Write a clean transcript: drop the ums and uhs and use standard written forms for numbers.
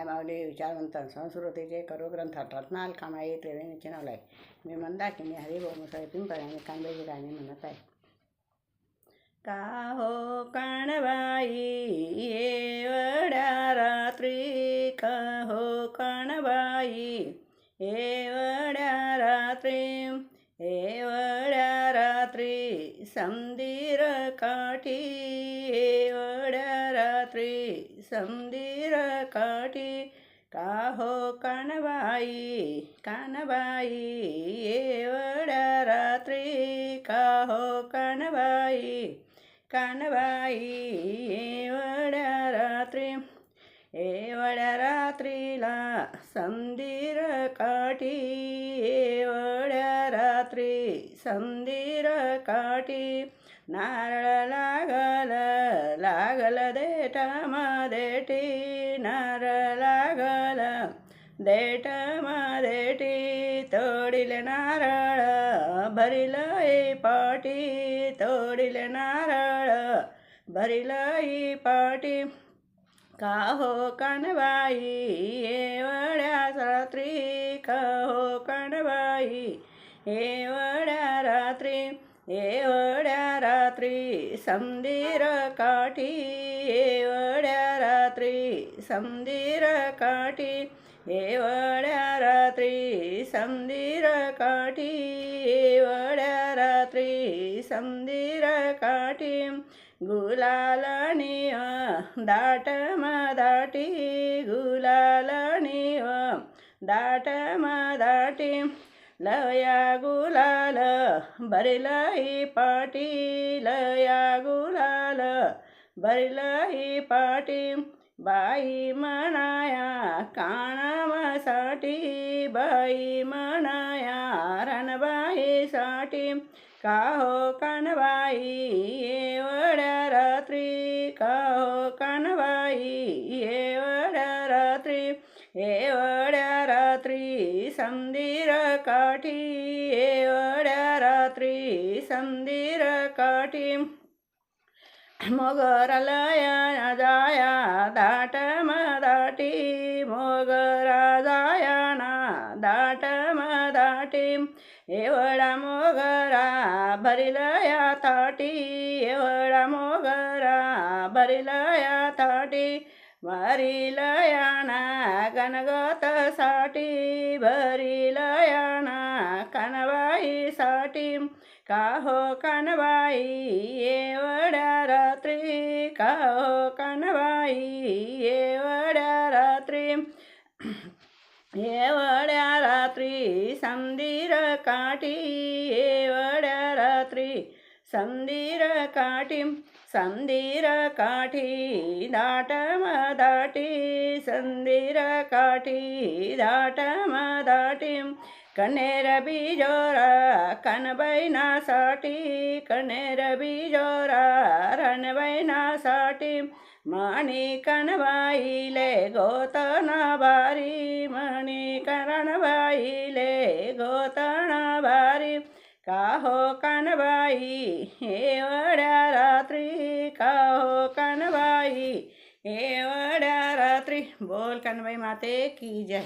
माय माऊली विचारवंत संस्कृतीचे करू ग्रंथात रत्नाल कामाई त्रिवेणीचे नावलाय. मी मंदाकिनी हरिभोव मुसळे पिंपळाने कांबेची गाणी म्हणत आहे. का हो काणबाई एवढ्या रात्री, का हो काणबाई एवढ्या रात्री, एवढ्या रात्री समदीर काठी, एवढ्या रात्री समदीर काठी. का हो काणबाई, काणबाई एवढ्या रात्री, का हो काणबाई, काणबाई एवढ्या रात्री, एवढ्या रात्रीला समदीर काठी, एवढ्या रात्री समदीर काठी. नारळ लागल लागल देठी, नारळ लागल देठी, तोडिले नारळ भरिल पाटी, तोडिले नारळ भरिल पाटी. का हो काणबाई एवढ्या रात्री, का हो काणबाई एवढ्या रात्री, एवढ्या रात्री समदीर काठी, एवढ्या रात्री समदीर काठी, एवढ्या रात्री समदीर काठी, एवढ्या रात्री समदीर काठी. गुलालनी दाट मदाटी, गुलालनी दाट मदाटी, लया गुलाल भरिल पाटी, लया गुलाल भरिल पाटी. बाई म्हणाया काणमासाठी, बाई म्हणाया रणबाईसाठी. का हो काणबाई एवढ्या रात्री, का हो काणबाई एवढ्या रात्री, एवढ्या रात्री समदीर काठी, एवढ्या रात्री समदीर काठी. मोगरालया जाया दाट मदाटी, मोगरा जाया ना दाट मदाटी. एवढा मोगरा भरिल या ताटी, एवढा मोगरा भरिल या ताटी. भरिल याना गणगत साठी, भरिल याना काणबाईसाठी. का हो काणबाई एवढ्या रात्री, का हो काणबाई एवढ्या रात्री, एवढ्या रात्री समदीर काठी, एवढ्या रात्री समदीर काठी. समदीर काठी दाट मदाटी, समदीर काठी दाट मदाटी. कण्हेर बिजोरा काणबाईनासाठी, कण्हेर बिजोरा रणबाईनासाठी. मणी काणबाईले गोतना बारी, मणी काणबाईले गोतना बारी. का हो काणबाई एवढ्या रात्री, का हो काणबाई एवढ्या रात्री. बोल काणबाई माते की जय.